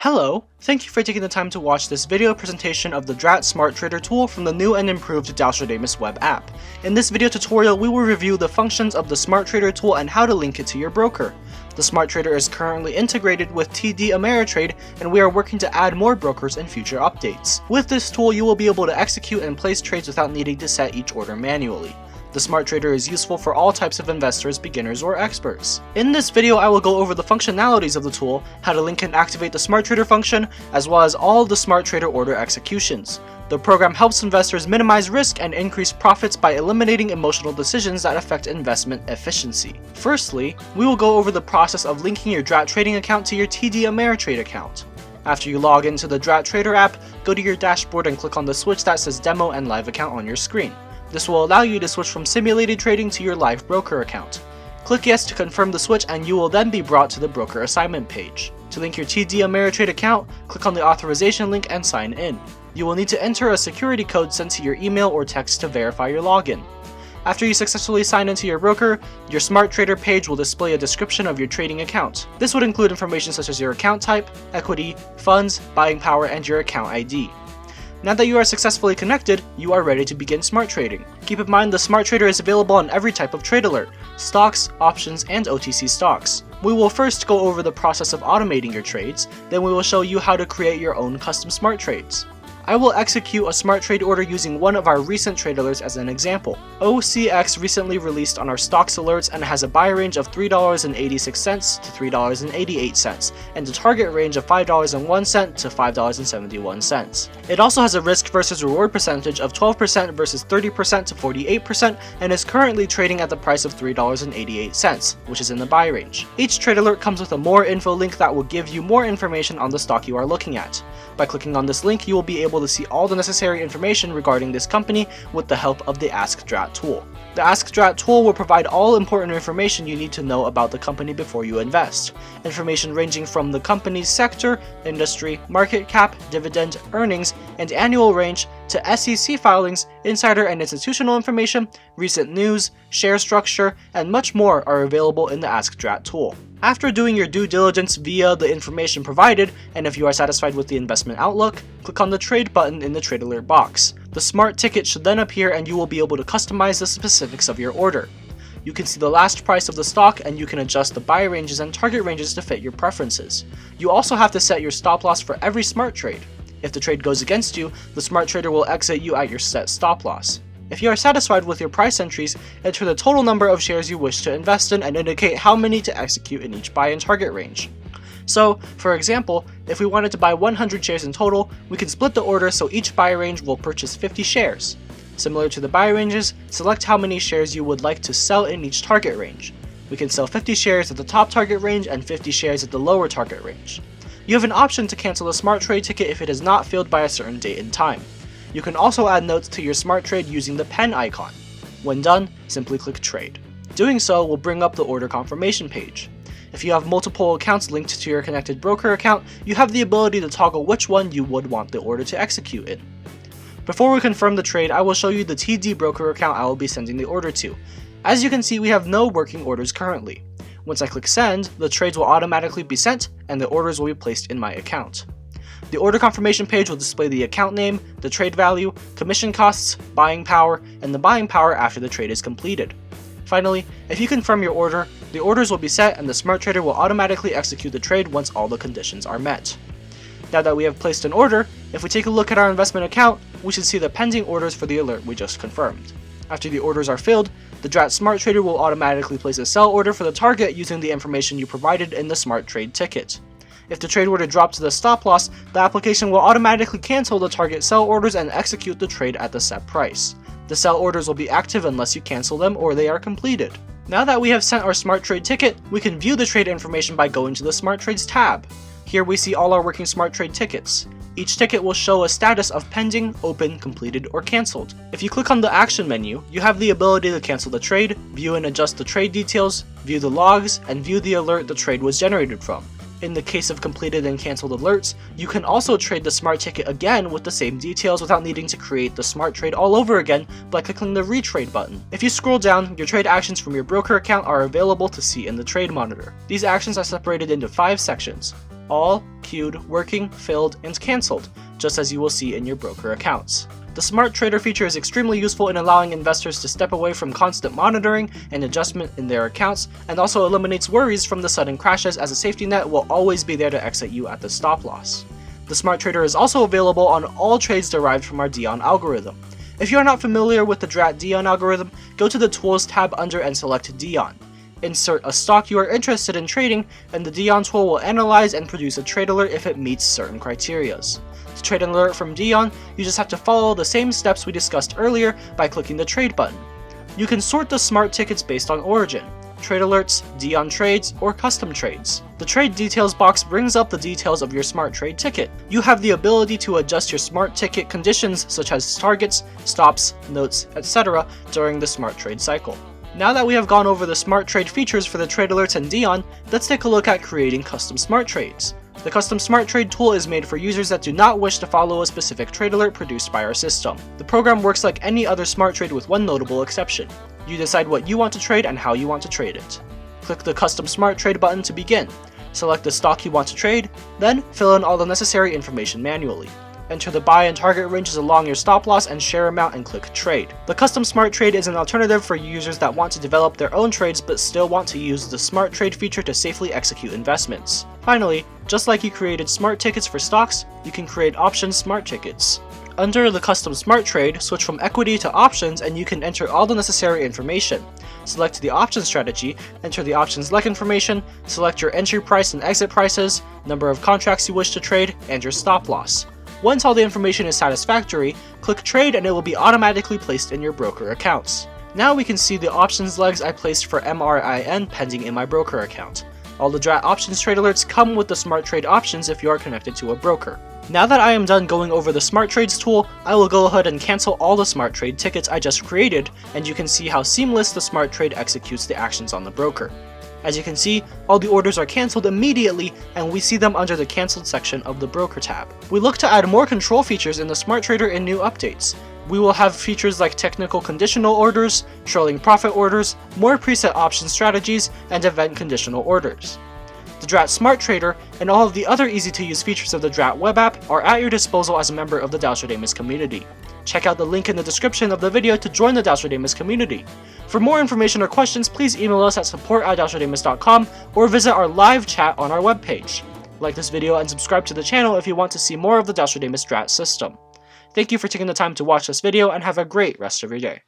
Hello, thank you for taking the time to watch this video presentation of the Drat Smart Trader tool from the new and improved Dowstrademus web app. In this video tutorial, we will review the functions of the Smart Trader tool and how to link it to your broker. The Smart Trader is currently integrated with TD Ameritrade, and we are working to add more brokers in future updates. With this tool, you will be able to execute and place trades without needing to set each order manually. The Smart Trader is useful for all types of investors, beginners, or experts. In this video, I will go over the functionalities of the tool, how to link and activate the Smart Trader function, as well as all of the Smart Trader order executions. The program helps investors minimize risk and increase profits by eliminating emotional decisions that affect investment efficiency. Firstly, we will go over the process of linking your Drat trading account to your TD Ameritrade account. After you log into the Drat Trader app, go to your dashboard and click on the switch that says Demo and Live Account on your screen. This will allow you to switch from simulated trading to your live broker account. Click Yes to confirm the switch and you will then be brought to the broker assignment page. To link your TD Ameritrade account, click on the authorization link and sign in. You will need to enter a security code sent to your email or text to verify your login. After you successfully sign into your broker, your Smart Trader page will display a description of your trading account. This would include information such as your account type, equity, funds, buying power, and your account ID. Now that you are successfully connected, you are ready to begin smart trading. Keep in mind the Smart Trader is available on every type of trade alert, stocks, options, and OTC stocks. We will first go over the process of automating your trades, then we will show you how to create your own custom smart trades. I will execute a smart trade order using one of our recent trade alerts as an example. OCX recently released on our stocks alerts and has a buy range of $3.86 to $3.88 and a target range of $5.01 to $5.71. It also has a risk versus reward percentage of 12% versus 30% to 48% and is currently trading at the price of $3.88, which is in the buy range. Each trade alert comes with a more info link that will give you more information on the stock you are looking at. By clicking on this link, you will be able to see all the necessary information regarding this company with the help of the Ask Drat tool. The Ask Drat tool will provide all important information you need to know about the company before you invest. Information ranging from the company's sector, industry, market cap, dividend, earnings, and annual range to SEC filings, insider and institutional information, recent news, share structure, and much more are available in the Ask Drat tool. After doing your due diligence via the information provided, and if you are satisfied with the investment outlook, click on the Trade button in the Trade Alert box. The Smart Ticket should then appear and you will be able to customize the specifics of your order. You can see the last price of the stock and you can adjust the buy ranges and target ranges to fit your preferences. You also have to set your stop loss for every smart trade. If the trade goes against you, the Smart Trader will exit you at your set stop loss. If you are satisfied with your price entries, enter the total number of shares you wish to invest in and indicate how many to execute in each buy and target range. So, for example, if we wanted to buy 100 shares in total, we can split the order so each buy range will purchase 50 shares. Similar to the buy ranges, select how many shares you would like to sell in each target range. We can sell 50 shares at the top target range and 50 shares at the lower target range. You have an option to cancel a smart trade ticket if it is not filled by a certain date and time. You can also add notes to your smart trade using the pen icon. When done, simply click Trade. Doing so will bring up the order confirmation page. If you have multiple accounts linked to your connected broker account, you have the ability to toggle which one you would want the order to execute in. Before we confirm the trade, I will show you the TD broker account I will be sending the order to. As you can see, we have no working orders currently. Once I click Send, the trades will automatically be sent and the orders will be placed in my account. The order confirmation page will display the account name, the trade value, commission costs, buying power, and the buying power after the trade is completed. Finally, if you confirm your order, the orders will be set and the Smart Trader will automatically execute the trade once all the conditions are met. Now that we have placed an order, if we take a look at our investment account, we should see the pending orders for the alert we just confirmed. After the orders are filled, the Drat Smart Trader will automatically place a sell order for the target using the information you provided in the Smart Trade ticket. If the trade were to drop to the stop loss, the application will automatically cancel the target sell orders and execute the trade at the set price. The sell orders will be active unless you cancel them or they are completed. Now that we have sent our Smart Trade ticket, we can view the trade information by going to the Smart Trades tab. Here we see all our working Smart Trade tickets. Each ticket will show a status of pending, open, completed, or cancelled. If you click on the Action menu, you have the ability to cancel the trade, view and adjust the trade details, view the logs, and view the alert the trade was generated from. In the case of completed and cancelled alerts, you can also trade the Smart Ticket again with the same details without needing to create the Smart Trade all over again by clicking the Retrade button. If you scroll down, your trade actions from your broker account are available to see in the Trade Monitor. These actions are separated into 5 sections: all, queued, working, filled, and cancelled, just as you will see in your broker accounts. The Smart Trader feature is extremely useful in allowing investors to step away from constant monitoring and adjustment in their accounts, and also eliminates worries from the sudden crashes, as a safety net will always be there to exit you at the stop loss. The Smart Trader is also available on all trades derived from our Dion algorithm. If you are not familiar with the DRAT Dion algorithm, go to the Tools tab under and select Dion. Insert a stock you are interested in trading, and the Dion tool will analyze and produce a trade alert if it meets certain criteria. To trade an alert from Dion, you just have to follow the same steps we discussed earlier by clicking the Trade button. You can sort the smart tickets based on origin, trade alerts, Dion trades, or custom trades. The trade details box brings up the details of your smart trade ticket. You have the ability to adjust your smart ticket conditions such as targets, stops, notes, etc. during the smart trade cycle. Now that we have gone over the smart trade features for the trade alerts and Dion, let's take a look at creating custom smart trades. The custom smart trade tool is made for users that do not wish to follow a specific trade alert produced by our system. The program works like any other smart trade with one notable exception. You decide what you want to trade and how you want to trade it. Click the custom smart trade button to begin. Select the stock you want to trade, then fill in all the necessary information manually. Enter the buy and target ranges along your stop loss and share amount and click trade. The custom smart trade is an alternative for users that want to develop their own trades but still want to use the smart trade feature to safely execute investments. Finally, just like you created smart tickets for stocks, you can create option smart tickets. Under the custom smart trade, switch from equity to options and you can enter all the necessary information. Select the option strategy, enter the options leg information, select your entry price and exit prices, number of contracts you wish to trade, and your stop loss. Once all the information is satisfactory, click trade and it will be automatically placed in your broker accounts. Now we can see the options legs I placed for MRIN pending in my broker account. All the DRAT options trade alerts come with the smart trade options if you are connected to a broker. Now that I am done going over the smart trades tool, I will go ahead and cancel all the smart trade tickets I just created, and you can see how seamless the smart trade executes the actions on the broker. As you can see, all the orders are cancelled immediately, and we see them under the cancelled section of the broker tab. We look to add more control features in the smart trader in new updates. We will have features like technical conditional orders, trailing profit orders, more preset option strategies, and event conditional orders. The DRAT Smart Trader and all of the other easy-to-use features of the DRAT web app are at your disposal as a member of the Dowstrademus community. Check out the link in the description of the video to join the Dowstrademus community. For more information or questions, please email us at support@dowstrademus.com or visit our live chat on our webpage. Like this video and subscribe to the channel if you want to see more of the Dowstrademus DRAT system. Thank you for taking the time to watch this video and have a great rest of your day.